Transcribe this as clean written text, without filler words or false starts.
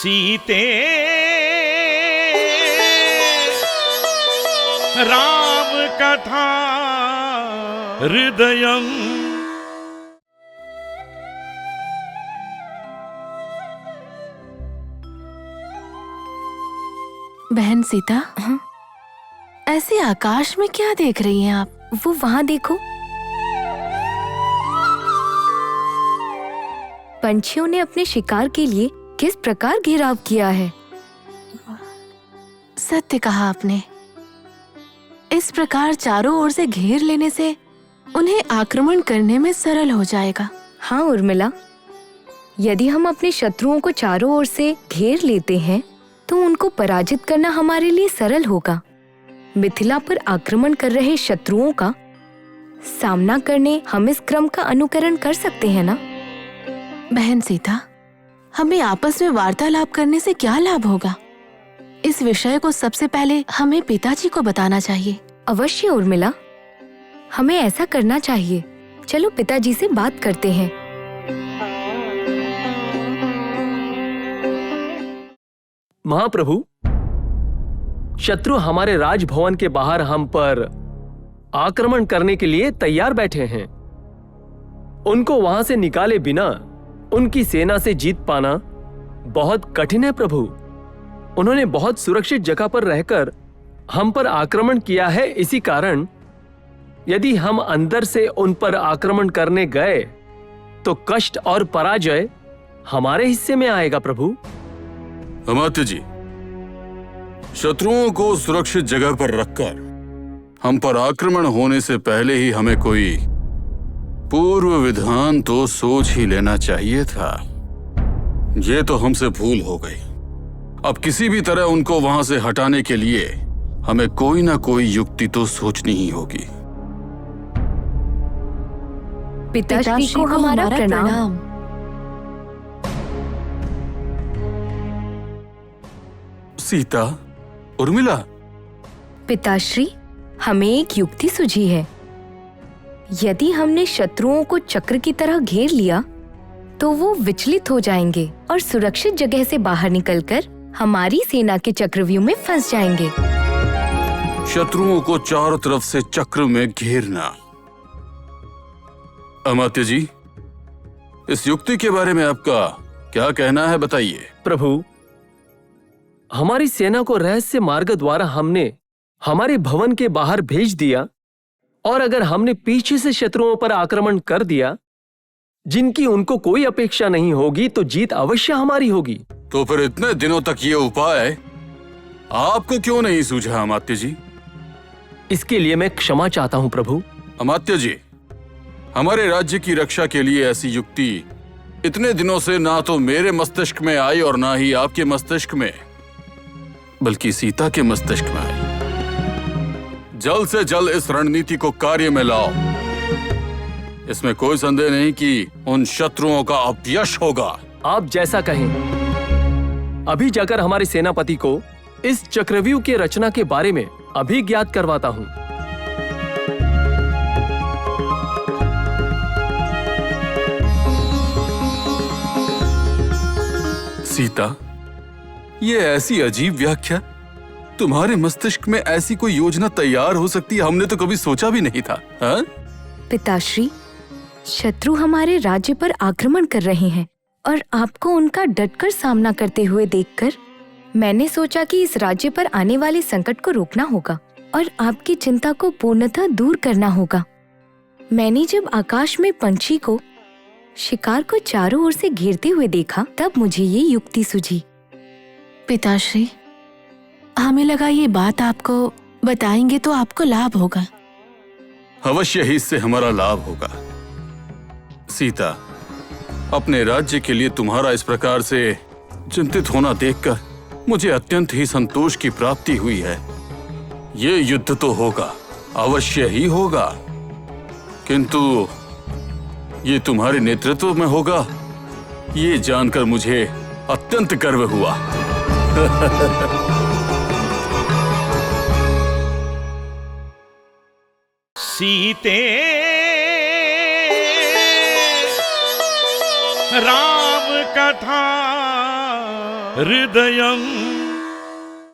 सीते राम कथा हृदयम्। बहन सीता, हाँ? ऐसे आकाश में क्या देख रही हैं आप? वो वहां देखो, पंछियों ने अपने शिकार के लिए किस प्रकार घेराव किया है। सत्य कहा आपने। इस प्रकार चारों ओर से घेर लेने से उन्हें आक्रमण करने में सरल हो जाएगा। हाँ उर्मिला, यदि हम अपने शत्रुओं को चारों ओर से घेर लेते हैं तो उनको पराजित करना हमारे लिए सरल होगा। मिथिला पर आक्रमण कर रहे शत्रुओं का सामना करने हम इस क्रम का अनुकरण कर सकते हैं ना? बहन सीता, हमें आपस में वार्तालाप करने से क्या लाभ होगा? इस विषय को सबसे पहले हमें पिताजी को बताना चाहिए। अवश्य उर्मिला, हमें ऐसा करना चाहिए। चलो पिताजी से बात करते हैं। महाप्रभु, शत्रु हमारे राजभवन के बाहर हम पर आक्रमण करने के लिए तैयार बैठे हैं। उनको वहां से निकाले बिना उनकी सेना से जीत पाना बहुत कठिन है प्रभु। उन्होंने बहुत सुरक्षित जगह पर रहकर हम पर आक्रमण किया है। इसी कारण यदि हम अंदर से उन पर आक्रमण करने गए तो कष्ट और पराजय हमारे हिस्से में आएगा प्रभु। अमात्य जी, शत्रुओं को सुरक्षित जगह पर रखकर हम पर आक्रमण होने से पहले ही हमें कोई पूर्व विधान तो सोच ही लेना चाहिए था। ये तो हमसे भूल हो गई। अब किसी भी तरह उनको वहां से हटाने के लिए हमें कोई ना कोई युक्ति तो सोचनी ही होगी। पिताश्री को हमारा प्रणाम। सीता, उर्मिला। पिताश्री, हमें एक युक्ति सूझी है। यदि हमने शत्रुओं को चक्र की तरह घेर लिया तो वो विचलित हो जाएंगे और सुरक्षित जगह से बाहर निकलकर हमारी सेना के चक्रव्यूह में फंस जाएंगे। शत्रुओं को चारों तरफ से चक्र में घेरना। अमात्य जी, इस युक्ति के बारे में आपका क्या कहना है, बताइए। प्रभु, हमारी सेना को रहस्य मार्ग द्वारा हमने हमारे भवन के बाहर भेज दिया, और अगर हमने पीछे से शत्रुओं पर आक्रमण कर दिया जिनकी उनको कोई अपेक्षा नहीं होगी तो जीत अवश्य हमारी होगी। तो फिर इतने दिनों तक ये उपाय आपको क्यों नहीं सूझा अमात्य जी? इसके लिए मैं क्षमा चाहता हूं प्रभु। अमात्य जी, हमारे राज्य की रक्षा के लिए ऐसी युक्ति इतने दिनों से ना तो मेरे मस्तिष्क में आई और ना ही आपके मस्तिष्क में, बल्कि सीता के मस्तिष्क में आई। जल्द से जल्द इस रणनीति को कार्य में लाओ। इसमें कोई संदेह नहीं कि उन शत्रुओं का अपयश होगा। आप जैसा कहें। अभी जाकर हमारे सेनापति को इस चक्रव्यूह के रचना के बारे में अभी ज्ञात करवाता हूं। सीता, ये ऐसी अजीब व्याख्या। तुम्हारे मस्तिष्क में ऐसी कोई योजना तैयार हो सकती है, हमने तो कभी सोचा भी नहीं था। हा? पिताश्री, शत्रु हमारे राज्य पर आक्रमण कर रहे हैं और आपको उनका डटकर सामना करते हुए देखकर मैंने सोचा कि इस राज्य पर आने वाले संकट को रोकना होगा और आपकी चिंता को पूर्णतः दूर करना होगा। मैंने जब आकाश में पंछी को शिकार को चारों ओर से घेरते हुए देखा तब मुझे ये युक्ति सूझी। पिताश्री, हमें लगा ये बात आपको बताएंगे तो आपको लाभ होगा। अवश्य ही इससे हमारा लाभ होगा। सीता, अपने राज्य के लिए तुम्हारा इस प्रकार से चिंतित होना देखकर मुझे अत्यंत ही संतोष की प्राप्ति हुई है। ये युद्ध तो होगा, अवश्य ही होगा, किंतु ये तुम्हारे नेतृत्व में होगा, ये जानकर मुझे अत्यंत गर्व हुआ। सीते राम कथा हृदयं